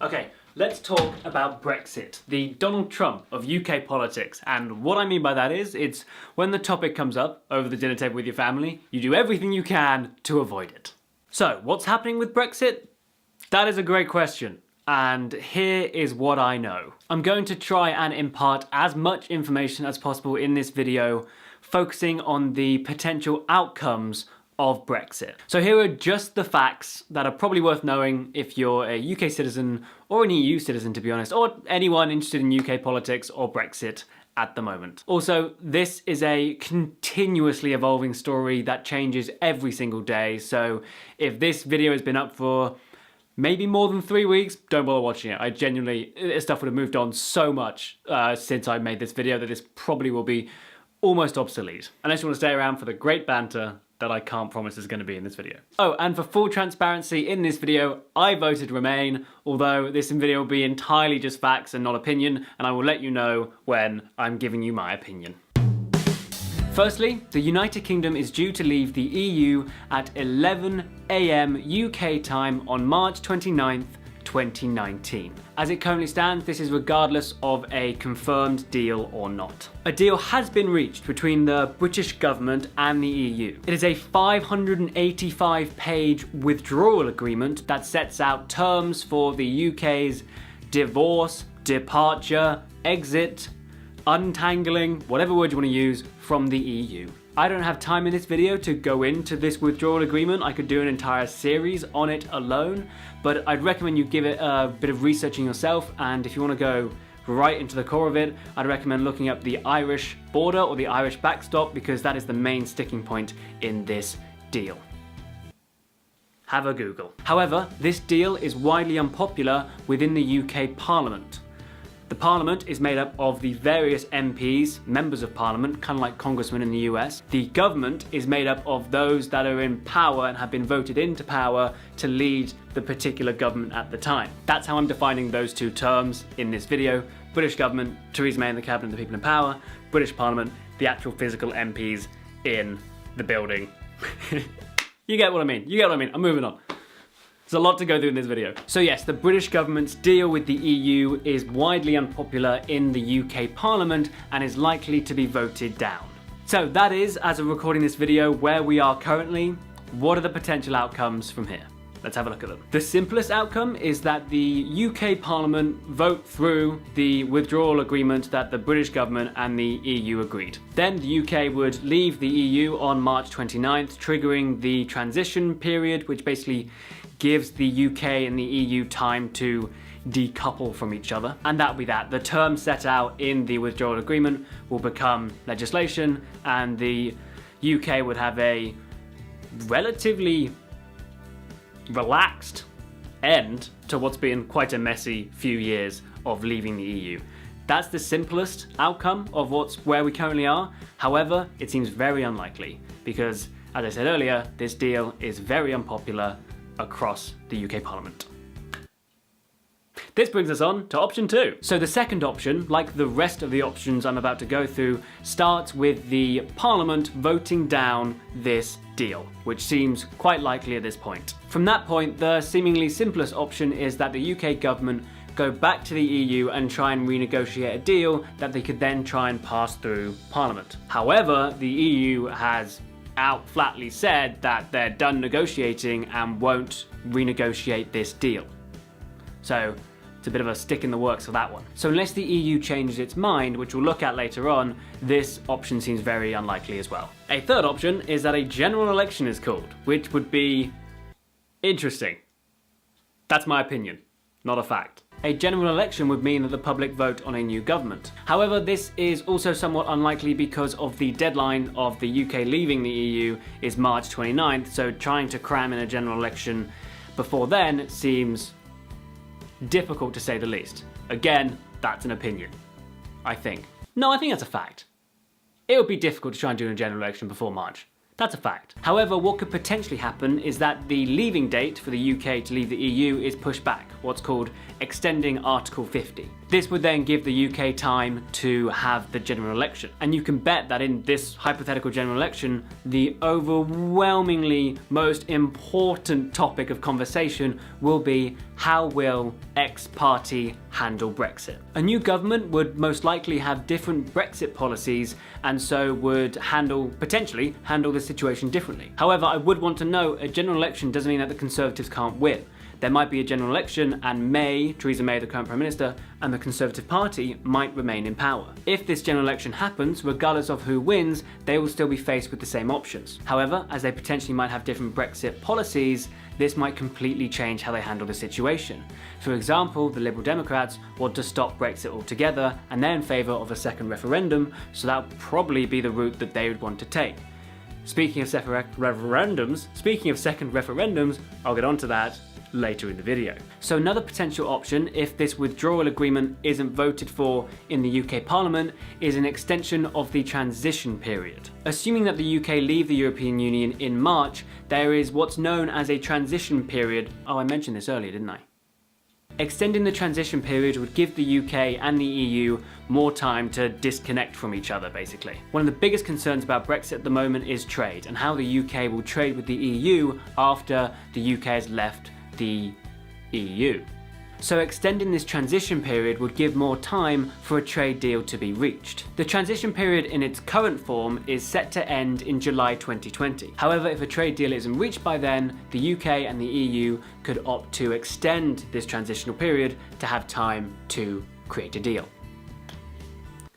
Okay, let's talk about Brexit, the Donald Trump of UK politics. And what I mean by that is, it's when the topic comes up over the dinner table with your family, you do everything you can to avoid it. So, what's happening with Brexit? That is a great question. And here is what I know. I'm going to try and impart as much information as possible in this video, focusing on the potential outcomes of Brexit. So here are just the facts that are probably worth knowing if you're a UK citizen or an EU citizen, to be honest, or anyone interested in UK politics or Brexit at the moment. Also, this is a continuously evolving story that changes every single day, so if this video has been up for maybe more than 3 weeks, don't bother watching it. I genuinely, this stuff would have moved on so much since I made this video that this probably will be almost obsolete. Unless you want to stay around for the great banter that I can't promise is going to be in this video. Oh, and for full transparency, in this video, I voted Remain, although this video will be entirely just facts and not opinion, and I will let you know when I'm giving you my opinion. Firstly, the United Kingdom is due to leave the EU at 11 AM UK time on March 29th, 2019. As it currently stands, this is regardless of a confirmed deal or not. A deal has been reached between the British government and the EU. It is a 585-page withdrawal agreement that sets out terms for the UK's divorce, departure, exit, untangling, whatever word you want to use, from the EU. I don't have time in this video to go into this withdrawal agreement. I could do an entire series on it alone, but I'd recommend you give it a bit of researching yourself, and if you want to go right into the core of it, I'd recommend looking up the Irish border or the Irish backstop, because that is the main sticking point in this deal. Have a Google. However, this deal is widely unpopular within the UK Parliament. The Parliament is made up of the various MPs, members of Parliament, kind of like congressmen in the US. The government is made up of those that are in power and have been voted into power to lead the particular government at the time. That's how I'm defining those two terms in this video. British government, Theresa May and the cabinet, the people in power. British Parliament, the actual physical MPs in the building. You get what I mean. I'm moving on. There's a lot to go through in this video. So yes, the British government's deal with the EU is widely unpopular in the UK Parliament and is likely to be voted down. So that is, as of recording this video, where we are currently. What are the potential outcomes from here? Let's have a look at them. The simplest outcome is that the UK Parliament vote through the withdrawal agreement that the British government and the EU agreed. Then the UK would leave the EU on March 29th, triggering the transition period, which basically gives the UK and the EU time to decouple from each other. And that'll be that. The terms set out in the withdrawal agreement will become legislation, and the UK would have a relatively relaxed end to what's been quite a messy few years of leaving the EU. That's the simplest outcome of where we currently are. However, it seems very unlikely because, as I said earlier, this deal is very unpopular across the UK Parliament. This brings us on to option 2. So the second option, like the rest of the options I'm about to go through, starts with the Parliament voting down this deal, which seems quite likely at this point. From that point, the seemingly simplest option is that the UK government go back to the EU and try and renegotiate a deal that they could then try and pass through Parliament. However, the EU has flatly said that they're done negotiating and won't renegotiate this deal. So it's a bit of a stick in the works for that one. So unless the EU changes its mind, which we'll look at later on, this option seems very unlikely as well. A third option is that a general election is called, which would be interesting. That's my opinion, not a fact. A general election would mean that the public vote on a new government. However, this is also somewhat unlikely because of the deadline of the UK leaving the EU is March 29th, so trying to cram in a general election before then seems difficult to say the least. Again, that's an opinion, I think. No, I think that's a fact. It would be difficult to try and do a general election before March. That's a fact. However, what could potentially happen is that the leaving date for the UK to leave the EU is pushed back, what's called extending Article 50. This would then give the UK time to have the general election. And you can bet that in this hypothetical general election, the overwhelmingly most important topic of conversation will be how will X party handle Brexit. A new government would most likely have different Brexit policies and so would potentially handle the situation differently. However, I would want to note a general election doesn't mean that the Conservatives can't win. There might be a general election and Theresa May, the current Prime Minister, and the Conservative Party might remain in power. If this general election happens, regardless of who wins, they will still be faced with the same options. However, as they potentially might have different Brexit policies, this might completely change how they handle the situation. For example, the Liberal Democrats want to stop Brexit altogether and they're in favour of a second referendum, so that would probably be the route that they would want to take. Speaking of second referendums, I'll get onto that later in the video. So another potential option, if this withdrawal agreement isn't voted for in the UK Parliament, is an extension of the transition period. Assuming that the UK leave the European Union in March, there is what's known as a transition period. Oh, I mentioned this earlier, didn't I? Extending the transition period would give the UK and the EU more time to disconnect from each other, basically. One of the biggest concerns about Brexit at the moment is trade and how the UK will trade with the EU after the UK has left the EU. So extending this transition period would give more time for a trade deal to be reached. The transition period in its current form is set to end in July 2020. However, if a trade deal isn't reached by then, the UK and the EU could opt to extend this transitional period to have time to create a deal.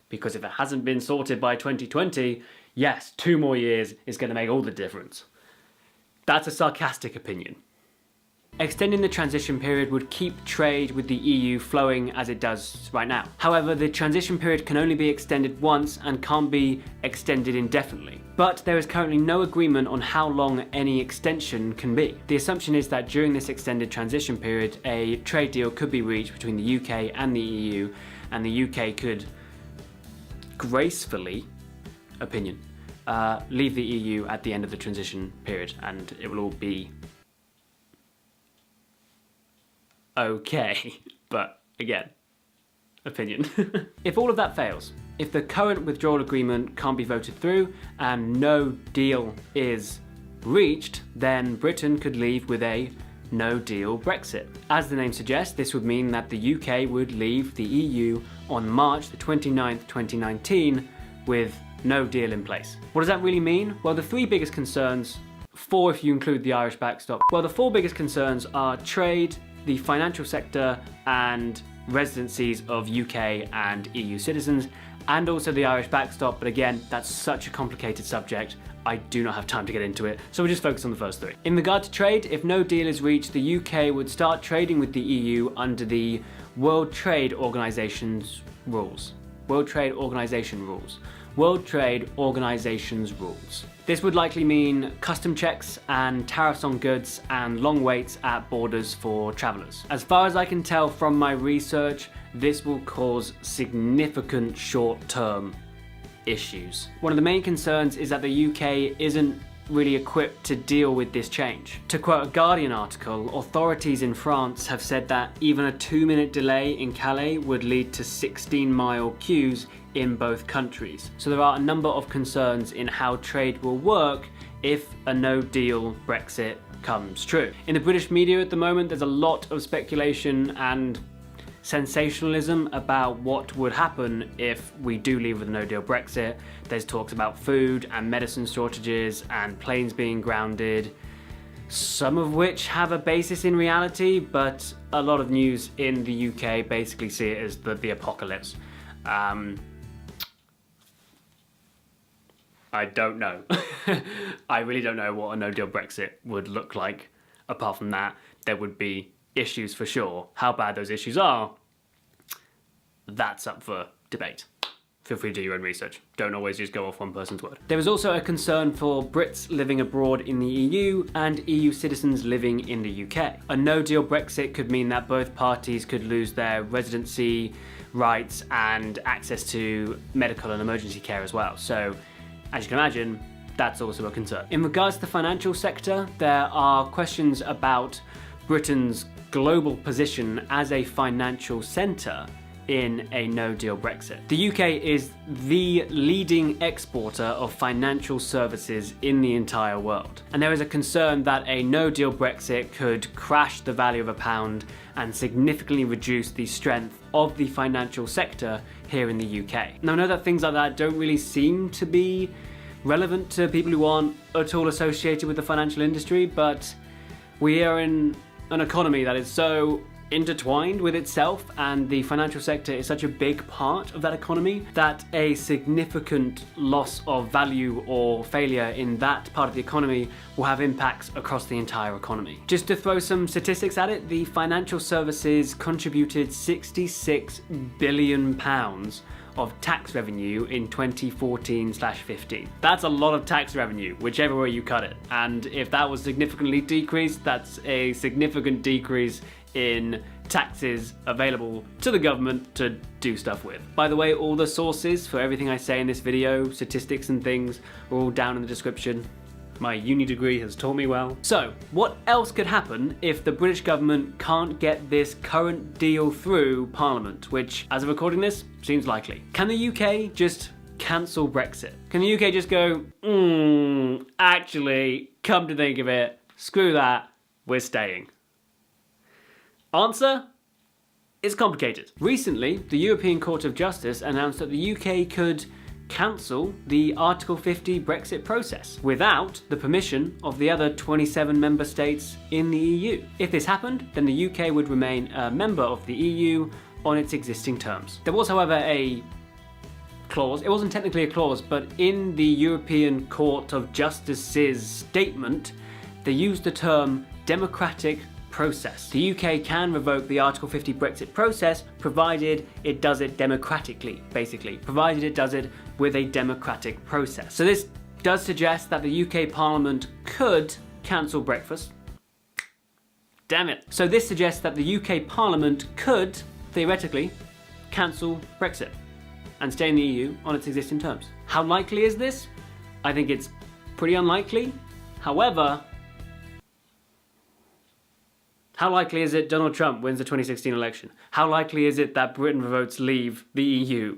Because if it hasn't been sorted by 2020, yes, 2 more years is going to make all the difference. That's a sarcastic opinion. Extending the transition period would keep trade with the EU flowing as it does right now. However, the transition period can only be extended once and can't be extended indefinitely. But there is currently no agreement on how long any extension can be. The assumption is that during this extended transition period, a trade deal could be reached between the UK and the EU, and the UK could gracefully, leave the EU at the end of the transition period, and it will all be okay, but again, opinion. If all of that fails, if the current withdrawal agreement can't be voted through and no deal is reached, then Britain could leave with a no-deal Brexit. As the name suggests, this would mean that the UK would leave the EU on March the 29th, 2019 with no deal in place. What does that really mean? Well, the 3 biggest concerns, 4 if you include the Irish backstop, well, the 4 biggest concerns are trade, the financial sector, and residencies of UK and EU citizens, and also the Irish backstop, but again, that's such a complicated subject, I do not have time to get into it, so we'll just focus on the first 3. In regard to trade, if no deal is reached, the UK would start trading with the EU under the World Trade Organization's rules. World Trade Organization's rules. This would likely mean custom checks and tariffs on goods and long waits at borders for travellers. As far as I can tell from my research, this will cause significant short-term issues. One of the main concerns is that the UK isn't really equipped to deal with this change. To quote a Guardian article, authorities in France have said that even a 2-minute delay in Calais would lead to 16-mile queues in both countries. So there are a number of concerns in how trade will work if a no-deal Brexit comes true. In the British media at the moment, there's a lot of speculation and sensationalism about what would happen if we do leave with a no-deal Brexit. There's talks about food and medicine shortages and planes being grounded, some of which have a basis in reality, but a lot of news in the UK basically see it as the apocalypse. I don't know. I really don't know what a no-deal Brexit would look like. Apart from that, there would be issues for sure. How bad those issues are, that's up for debate. Feel free to do your own research. Don't always just go off one person's word. There is also a concern for Brits living abroad in the EU and EU citizens living in the UK. A no-deal Brexit could mean that both parties could lose their residency rights and access to medical and emergency care as well. So, as you can imagine, that's also a concern. In regards to the financial sector, there are questions about Britain's global position as a financial centre in a no-deal Brexit. The UK is the leading exporter of financial services in the entire world. And there is a concern that a no-deal Brexit could crash the value of a pound and significantly reduce the strength of the financial sector here in the UK. Now, I know that things like that don't really seem to be relevant to people who aren't at all associated with the financial industry, but we are in an economy that is so intertwined with itself, and the financial sector is such a big part of that economy that a significant loss of value or failure in that part of the economy will have impacts across the entire economy. Just to throw some statistics at it, the financial services contributed £66 billion of tax revenue in 2014/15. That's a lot of tax revenue, whichever way you cut it. And if that was significantly decreased, that's a significant decrease in taxes available to the government to do stuff with. By the way, all the sources for everything I say in this video, statistics and things, are all down in the description. My uni degree has taught me well. So, what else could happen if the British government can't get this current deal through Parliament, which, as of recording this, seems likely? Can the UK just cancel Brexit? Can the UK just go, actually, come to think of it, screw that, we're staying? Answer? It's complicated. Recently, the European Court of Justice announced that the UK could cancel the Article 50 Brexit process without the permission of the other 27 member states in the EU. If this happened, then the UK would remain a member of the EU on its existing terms. There was, however, a clause. It wasn't technically a clause, but in the European Court of Justice's statement, they used the term democratic process. The UK can revoke the Article 50 Brexit process provided it does it democratically, basically, provided it does it with a democratic process. So this does suggest that the UK Parliament could cancel breakfast. Damn it. So this suggests that the UK Parliament could, theoretically, cancel Brexit and stay in the EU on its existing terms. How likely is this? I think it's pretty unlikely. However, how likely is it Donald Trump wins the 2016 election? How likely is it that Britain votes leave the EU?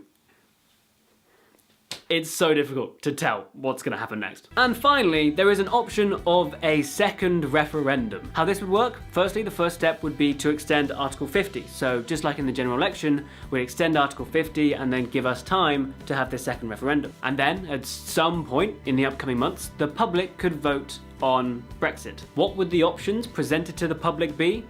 It's so difficult to tell what's going to happen next. And finally, there is an option of a second referendum. How this would work? Firstly, the first step would be to extend Article 50. So just like in the general election, we'd extend Article 50 and then give us time to have this second referendum. And then at some point in the upcoming months, the public could vote on Brexit. What would the options presented to the public be?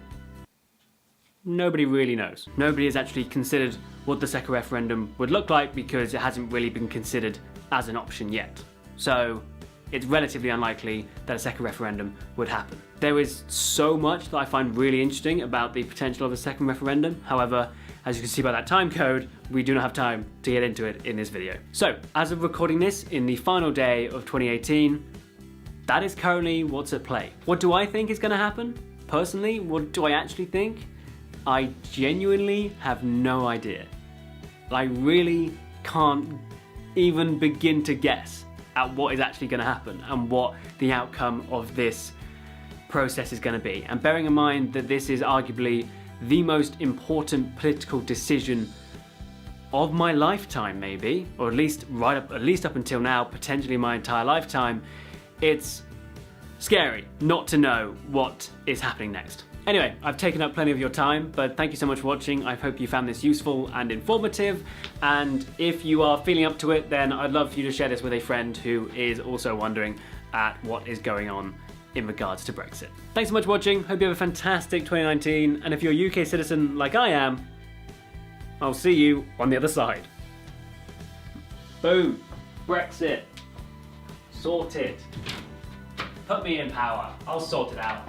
Nobody really knows. Nobody has actually considered what the second referendum would look like because it hasn't really been considered as an option yet. So it's relatively unlikely that a second referendum would happen. There is so much that I find really interesting about the potential of a second referendum. However, as you can see by that time code, we do not have time to get into it in this video. So, as of recording this in the final day of 2018, that is currently what's at play. What do I think is going to happen? Personally, what do I actually think? I genuinely have no idea. I really can't even begin to guess at what is actually going to happen and what the outcome of this process is going to be. And bearing in mind that this is arguably the most important political decision of my lifetime, maybe, or at least up until now, potentially my entire lifetime, it's scary not to know what is happening next. Anyway, I've taken up plenty of your time, but thank you so much for watching. I hope you found this useful and informative. And if you are feeling up to it, then I'd love for you to share this with a friend who is also wondering at what is going on in regards to Brexit. Thanks so much for watching. Hope you have a fantastic 2019. And if you're a UK citizen like I am, I'll see you on the other side. Boom. Brexit. Sorted. Put me in power. I'll sort it out.